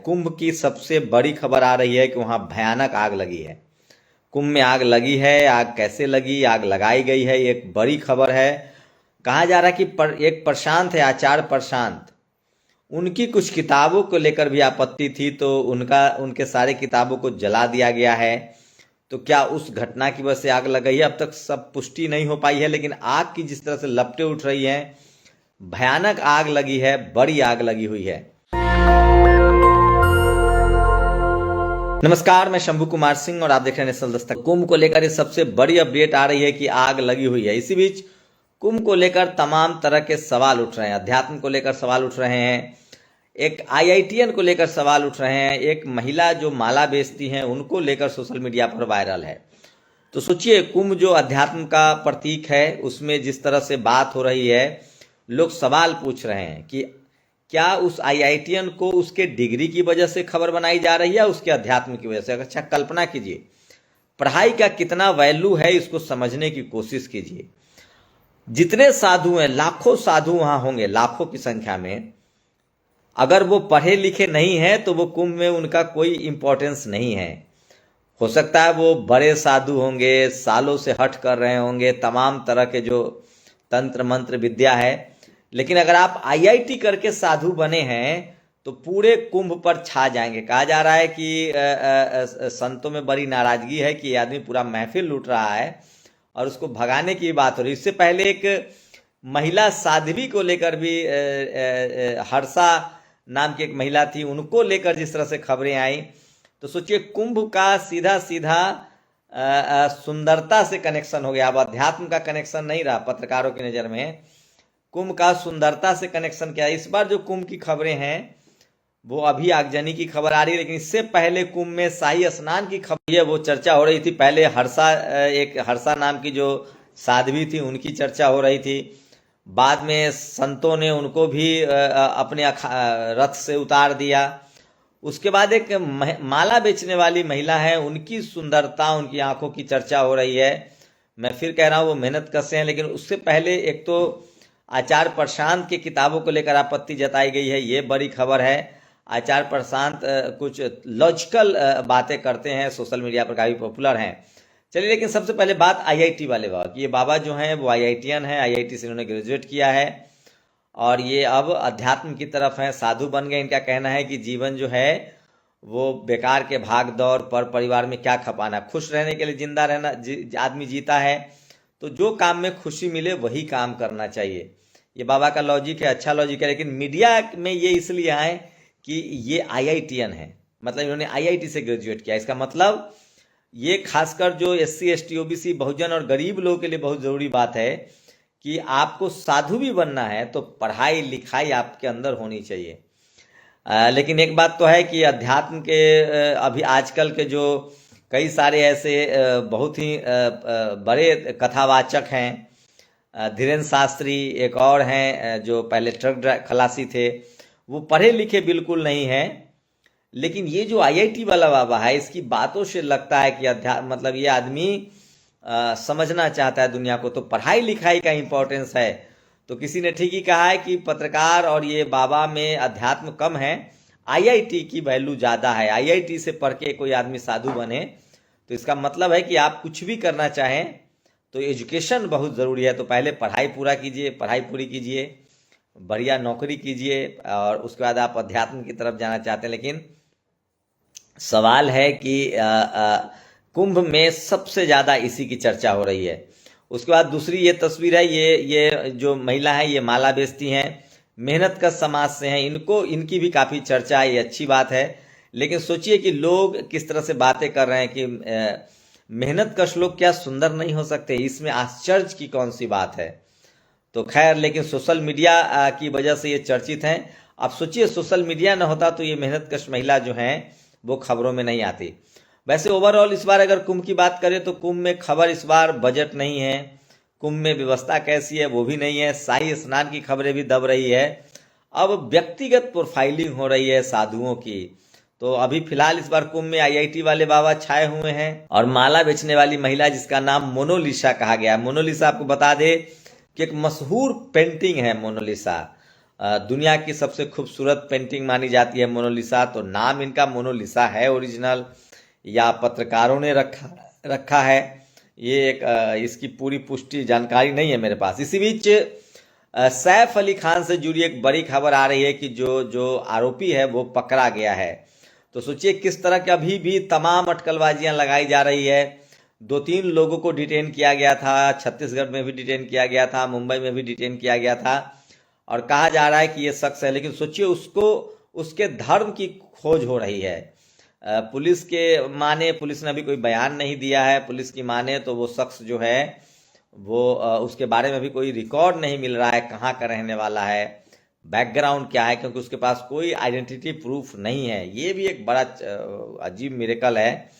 कुंभ की सबसे बड़ी खबर आ रही है कि वहां भयानक आग लगी है। कुंभ में आग लगी है। आग कैसे लगी, आग लगाई गई है, ये एक बड़ी खबर है। कहा जा रहा है कि एक प्रशांत है, आचार्य प्रशांत, उनकी कुछ किताबों को लेकर भी आपत्ति थी, तो उनके सारे किताबों को जला दिया गया है। तो क्या उस घटना की वजह से आग लग गई है, अब तक सब पुष्टि नहीं हो पाई है। लेकिन आग की जिस तरह से लपटें उठ रही हैं, भयानक आग लगी है, बड़ी आग लगी हुई है। नमस्कार, मैं शंभू कुमार सिंह और आप देख रहे हैं नेशनल दस्तक। कुंभ को लेकर ये सबसे बड़ी अपडेट आ रही है कि आग लगी हुई है। इसी बीच कुंभ को लेकर तमाम तरह के सवाल उठ रहे हैं। अध्यात्म को लेकर सवाल उठ रहे हैं, एक IITian को लेकर सवाल उठ रहे हैं, एक महिला जो माला बेचती हैं उनको लेकर सोशल मीडिया पर वायरल है। तो सोचिए, कुंभ जो अध्यात्म का प्रतीक है, उसमें जिस तरह से बात हो रही है, लोग सवाल पूछ रहे हैं कि क्या उस IITian को उसके डिग्री की वजह से खबर बनाई जा रही है या उसके अध्यात्म की वजह से। अच्छा, कल्पना कीजिए, पढ़ाई का कितना वैल्यू है, इसको समझने की कोशिश कीजिए। जितने साधु हैं, लाखों साधु वहां होंगे, लाखों की संख्या में। अगर वो पढ़े लिखे नहीं हैं तो वो कुंभ में उनका कोई इंपॉर्टेंस नहीं है। हो सकता है वो बड़े साधु होंगे, सालों से हठ कर रहे होंगे, तमाम तरह के जो तंत्र मंत्र विद्या है। लेकिन अगर आप IIT करके साधु बने हैं तो पूरे कुंभ पर छा जाएंगे। कहा जा रहा है कि संतों में बड़ी नाराजगी है कि ये आदमी पूरा महफिल लूट रहा है और उसको भगाने की बात हो रही है। इससे पहले एक महिला साध्वी को लेकर भी हर्षा नाम की एक महिला थी, उनको लेकर जिस तरह से खबरें आई, तो सोचिए कुंभ का सीधा सीधा सुंदरता से कनेक्शन हो गया। अब अध्यात्म का कनेक्शन नहीं रहा पत्रकारों की नज़र में, कुंभ का सुंदरता से कनेक्शन क्या है। इस बार जो कुंभ की खबरें हैं वो अभी आगजनी की खबर आ रही है, लेकिन इससे पहले कुंभ में शाही स्नान की खबर है, वो चर्चा हो रही थी। पहले एक हर्षा नाम की जो साध्वी थी उनकी चर्चा हो रही थी। बाद में संतों ने उनको भी अपने रथ से उतार दिया। उसके बाद एक माला बेचने वाली महिला है, उनकी सुंदरता, उनकी आंखों की चर्चा हो रही है। मैं फिर कह रहा हूँ वो मेहनत कसे हैं। लेकिन उससे पहले एक तो आचार्य प्रशांत की किताबों को लेकर आपत्ति जताई गई है, ये बड़ी खबर है। आचार्य प्रशांत कुछ लॉजिकल बातें करते हैं, सोशल मीडिया पर काफ़ी पॉपुलर हैं। चलिए, लेकिन सबसे पहले बात IIT वाले बाबा की। ये बाबा जो हैं वो IITian हैं, IIT से इन्होंने ग्रेजुएट किया है और ये अब अध्यात्म की तरफ हैं, साधु बन गए। इनका कहना है कि जीवन जो है वो बेकार के भाग दौड़ पर परिवार में क्या खपाना, खुश रहने के लिए जिंदा रहना आदमी जीता है, तो जो काम में खुशी मिले वही काम करना चाहिए। ये बाबा का लॉजिक है, अच्छा लॉजिक है। लेकिन मीडिया में ये इसलिए आए कि ये IITian है, मतलब इन्होंने IIT से ग्रेजुएट किया। इसका मतलब ये खासकर जो SC ST OBC बहुजन और गरीब लोगों के लिए बहुत ज़रूरी बात है कि आपको साधु भी बनना है तो पढ़ाई लिखाई आपके अंदर होनी चाहिए। लेकिन एक बात तो है कि अध्यात्म के अभी आजकल के जो कई सारे ऐसे बहुत ही बड़े कथावाचक हैं, धीरेन्द्र शास्त्री एक और हैं जो पहले ट्रक खलासी थे, वो पढ़े लिखे बिल्कुल नहीं हैं। लेकिन ये जो IIT वाला बाबा है, इसकी बातों से लगता है कि मतलब ये आदमी समझना चाहता है दुनिया को, तो पढ़ाई लिखाई का इम्पोर्टेंस है। तो किसी ने ठीक ही कहा है कि पत्रकार और ये बाबा में अध्यात्म कम है, IIT की वैल्यू ज़्यादा है। IIT से पढ़ के कोई आदमी साधु बने तो इसका मतलब है कि आप कुछ भी करना चाहें तो एजुकेशन बहुत ज़रूरी है। तो पहले पढ़ाई पूरी कीजिए, बढ़िया नौकरी कीजिए और उसके बाद आप अध्यात्म की तरफ जाना चाहते हैं। लेकिन सवाल है कि कुंभ में सबसे ज़्यादा इसी की चर्चा हो रही है। उसके बाद दूसरी ये तस्वीर है, ये जो महिला है ये माला बेचती हैं, मेहनत का समाज से हैं, इनकी भी काफ़ी चर्चा है, ये अच्छी बात है। लेकिन सोचिए कि लोग किस तरह से बातें कर रहे हैं कि मेहनत कश लोग क्या सुंदर नहीं हो सकते, इसमें आश्चर्य की कौन सी बात है। तो खैर, लेकिन सोशल मीडिया की वजह से ये चर्चित हैं। अब सोचिए, सोशल मीडिया न होता तो ये मेहनत कश महिला जो हैं वो खबरों में नहीं आती। वैसे ओवरऑल इस बार अगर कुंभ की बात करें तो कुंभ में खबर इस बार बजट नहीं है, कुंभ में व्यवस्था कैसी है वो भी नहीं है, शाही स्नान की खबरें भी दब रही है। अब व्यक्तिगत प्रोफाइलिंग हो रही है साधुओं की। तो अभी फिलहाल इस बार कुंभ में IIT वाले बाबा छाए हुए हैं और माला बेचने वाली महिला जिसका नाम मोनालिसा कहा गया है। मोनालिसा आपको बता दे कि एक मशहूर पेंटिंग है मोनालिसा, दुनिया की सबसे खूबसूरत पेंटिंग मानी जाती है मोनालिसा। तो नाम इनका मोनालिसा है ओरिजिनल या पत्रकारों ने रखा है, ये एक इसकी पूरी पुष्टि जानकारी नहीं है मेरे पास। इसी बीच सैफ अली खान से जुड़ी एक बड़ी खबर आ रही है कि जो आरोपी है वो पकड़ा गया है। तो सोचिए किस तरह की अभी भी तमाम अटकलबाजियां लगाई जा रही है। 2-3 लोगों को डिटेन किया गया था, छत्तीसगढ़ में भी डिटेन किया गया था, मुंबई में भी डिटेन किया गया था, और कहा जा रहा है कि ये शख्स है। लेकिन सोचिए उसको उसके धर्म की खोज हो रही है। पुलिस के माने, पुलिस ने अभी कोई बयान नहीं दिया है, पुलिस की माने तो वो शख्स जो है वो उसके बारे में भी कोई रिकॉर्ड नहीं मिल रहा है, कहाँ का रहने वाला है, बैकग्राउंड क्या है, क्योंकि उसके पास कोई आइडेंटिटी प्रूफ नहीं है। ये भी एक बड़ा अजीब मिरेकल है।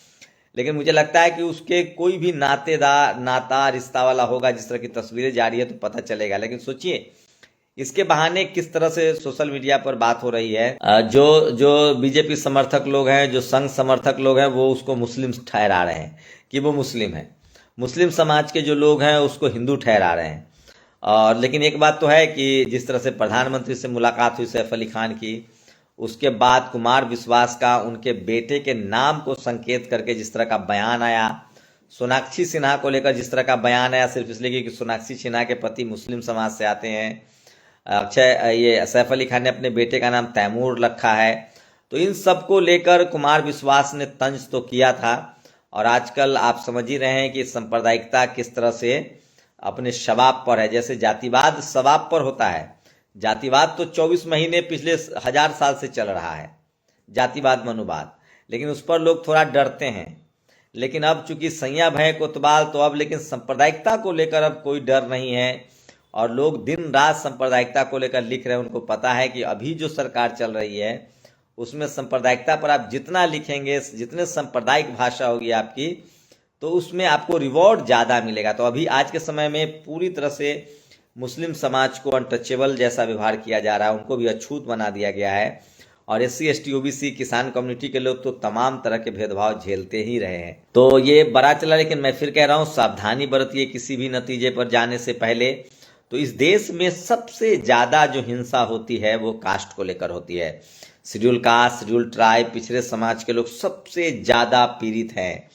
लेकिन मुझे लगता है कि उसके कोई भी नाता रिश्ता वाला होगा, जिस तरह की तस्वीरें जा रही है तो पता चलेगा। लेकिन सोचिए इसके बहाने किस तरह से सोशल मीडिया पर बात हो रही है। जो बीजेपी समर्थक लोग हैं, जो संघ समर्थक लोग हैं, वो उसको मुस्लिम ठहरा रहे हैं कि वो मुस्लिम है। मुस्लिम समाज के जो लोग हैं उसको हिंदू ठहरा रहे हैं। और लेकिन एक बात तो है कि जिस तरह से प्रधानमंत्री से मुलाकात हुई सैफ अली खान की, उसके बाद कुमार विश्वास का उनके बेटे के नाम को संकेत करके जिस तरह का बयान आया, सोनाक्षी सिन्हा को लेकर जिस तरह का बयान आया, सिर्फ इसलिए कि सोनाक्षी सिन्हा के पति मुस्लिम समाज से आते हैं। ये सैफ अली खान ने अपने बेटे का नाम तैमूर रखा है। तो इन सब को लेकर कुमार विश्वास ने तंज तो किया था, और आजकल आप समझ ही रहे हैं कि सांप्रदायिकता किस तरह से अपने शबाब पर है। जैसे जातिवाद शबाब पर होता है, जातिवाद तो 24 महीने पिछले 1000 साल से चल रहा है, जातिवाद मनुवाद, लेकिन उस पर लोग थोड़ा डरते हैं। लेकिन अब चूंकि सैया भय कोतवाल, तो अब लेकिन सांप्रदायिकता को लेकर अब कोई डर नहीं है, और लोग दिन रात सांप्रदायिकता को लेकर लिख रहे हैं। उनको पता है कि अभी जो सरकार चल रही है उसमें सांप्रदायिकता पर आप जितना लिखेंगे, जितने सांप्रदायिक भाषा होगी आपकी, तो उसमें आपको रिवॉर्ड ज़्यादा मिलेगा। तो अभी आज के समय में पूरी तरह से मुस्लिम समाज को अनटचेबल जैसा व्यवहार किया जा रहा है, उनको भी अछूत बना दिया गया है। और SC ST OBC किसान कम्युनिटी के लोग तो तमाम तरह के भेदभाव झेलते ही रहे हैं। तो ये बड़ा चला, लेकिन मैं फिर कह रहा हूँ सावधानी बरतिए किसी भी नतीजे पर जाने से पहले। तो इस देश में सबसे ज़्यादा जो हिंसा होती है वो कास्ट को लेकर होती है। शेड्यूल कास्ट, शेड्यूल ट्राइब, पिछड़े समाज के लोग सबसे ज़्यादा पीड़ित हैं।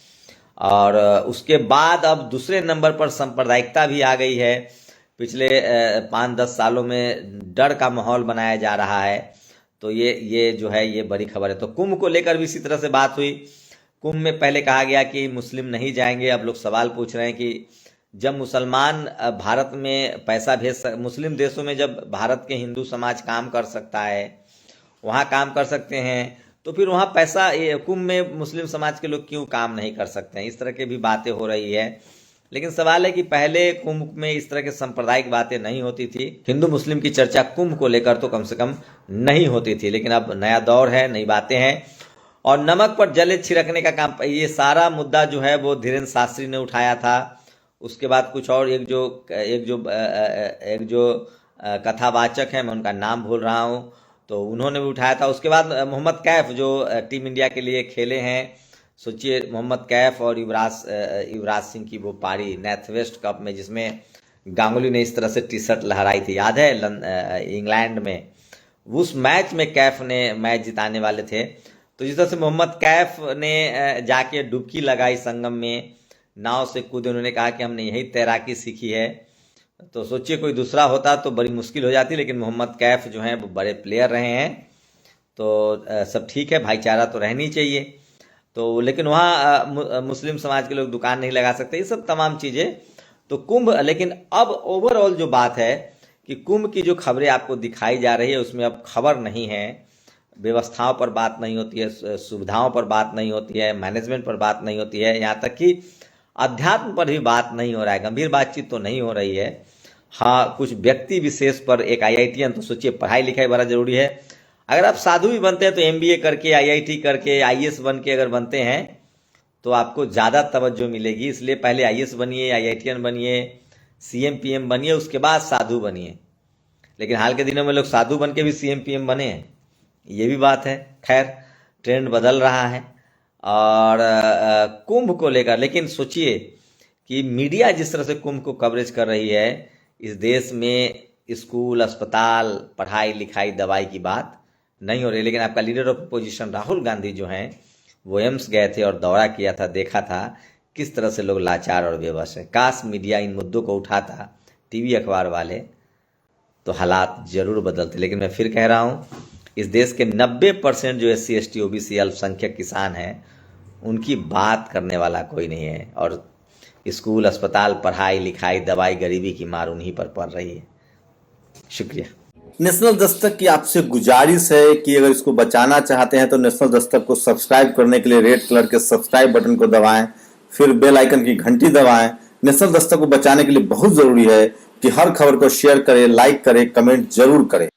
और उसके बाद अब दूसरे नंबर पर सांप्रदायिकता भी आ गई है। पिछले 5-10 सालों में डर का माहौल बनाया जा रहा है। तो ये जो है ये बड़ी खबर है। तो कुंभ को लेकर भी इसी तरह से बात हुई। कुंभ में पहले कहा गया कि मुस्लिम नहीं जाएंगे, अब लोग सवाल पूछ रहे हैं कि जब मुसलमान भारत में पैसा मुस्लिम देशों में जब भारत के हिंदू समाज काम कर सकता है, वहाँ काम कर सकते हैं, तो फिर वहाँ पैसा, कुंभ में मुस्लिम समाज के लोग क्यों काम नहीं कर सकते हैं? इस तरह की भी बातें हो रही है। लेकिन सवाल है कि पहले कुंभ में इस तरह के सांप्रदायिक बातें नहीं होती थी, हिंदू मुस्लिम की चर्चा कुंभ को लेकर तो कम से कम नहीं होती थी। लेकिन अब नया दौर है, नई बातें हैं। और नमक पर जले छिड़कने का काम, ये सारा मुद्दा जो है वो धीरेन्द्र शास्त्री ने उठाया था। उसके बाद कुछ और एक जो कथावाचक है, मैं उनका नाम भूल रहा हूँ, तो उन्होंने भी उठाया था। उसके बाद मोहम्मद कैफ जो टीम इंडिया के लिए खेले हैं, सोचिए मोहम्मद कैफ और युवराज सिंह की वो पारी नॉर्थ वेस्ट कप में, जिसमें गांगुली ने इस तरह से टी-शर्ट लहराई थी, याद है, इंग्लैंड में। उस मैच में कैफ ने मैच जिताने वाले थे। तो जिस तरह से मोहम्मद कैफ ने जाके डुबकी लगाई संगम में, नाव से कूदे, उन्होंने कहा कि हमने यही तैराकी सीखी है। तो सोचिए कोई दूसरा होता तो बड़ी मुश्किल हो जाती, लेकिन मोहम्मद कैफ जो हैं वो बड़े प्लेयर रहे हैं। तो सब ठीक है, भाईचारा तो रहनी चाहिए। तो लेकिन वहाँ मुस्लिम समाज के लोग दुकान नहीं लगा सकते, ये सब तमाम चीज़ें। तो कुंभ, लेकिन अब ओवरऑल जो बात है कि कुंभ की जो खबरें आपको दिखाई जा रही है उसमें अब खबर नहीं है, व्यवस्थाओं पर बात नहीं होती है, सुविधाओं पर बात नहीं होती है, मैनेजमेंट पर बात नहीं होती है, यहाँ तक कि अध्यात्म पर भी बात नहीं हो रहा है, गंभीर बातचीत तो नहीं हो रही है। हाँ, कुछ व्यक्ति विशेष पर, एक IITian, तो सोचिए पढ़ाई लिखाई बड़ा जरूरी है। अगर आप साधु भी बनते हैं तो MBA करके, IIT करके, IAS बन के अगर बनते हैं तो आपको ज़्यादा तवज्जो मिलेगी। इसलिए पहले IAS बनिए, IITian बनिए, CM PM बनिए, उसके बाद साधु बनिए। लेकिन हाल के दिनों में लोग साधु बन के भी CM PM बने हैं, ये भी बात है। खैर, ट्रेंड बदल रहा है। और कुंभ को लेकर लेकिन सोचिए कि मीडिया जिस तरह से कुंभ को कवरेज कर रही है, इस देश में स्कूल, अस्पताल, पढ़ाई लिखाई, दवाई की बात नहीं हो रही। लेकिन आपका leader of opposition Rahul Gandhi जो हैं वो एम्स गए थे और दौरा किया था, देखा था किस तरह से लोग लाचार और बेबस हैं। काश मीडिया इन मुद्दों को उठाता, टीवी अखबार वाले, तो हालात जरूर बदलते। लेकिन मैं फिर कह रहा हूँ, इस देश के 90% जो SC ST OBC अल्पसंख्यक किसान हैं उनकी बात करने वाला कोई नहीं है। और स्कूल, अस्पताल, पढ़ाई लिखाई, दवाई, गरीबी की मार उन्हीं पर पड़ रही है। शुक्रिया। नेशनल दस्तक की आपसे गुजारिश है कि अगर इसको बचाना चाहते हैं तो नेशनल दस्तक को सब्सक्राइब करने के लिए रेड कलर के सब्सक्राइब बटन को दबाएं, फिर बेल आइकन की घंटी दबाएं। नेशनल दस्तक को बचाने के लिए बहुत जरूरी है कि हर खबर को शेयर करें, लाइक करें, कमेंट जरूर करें।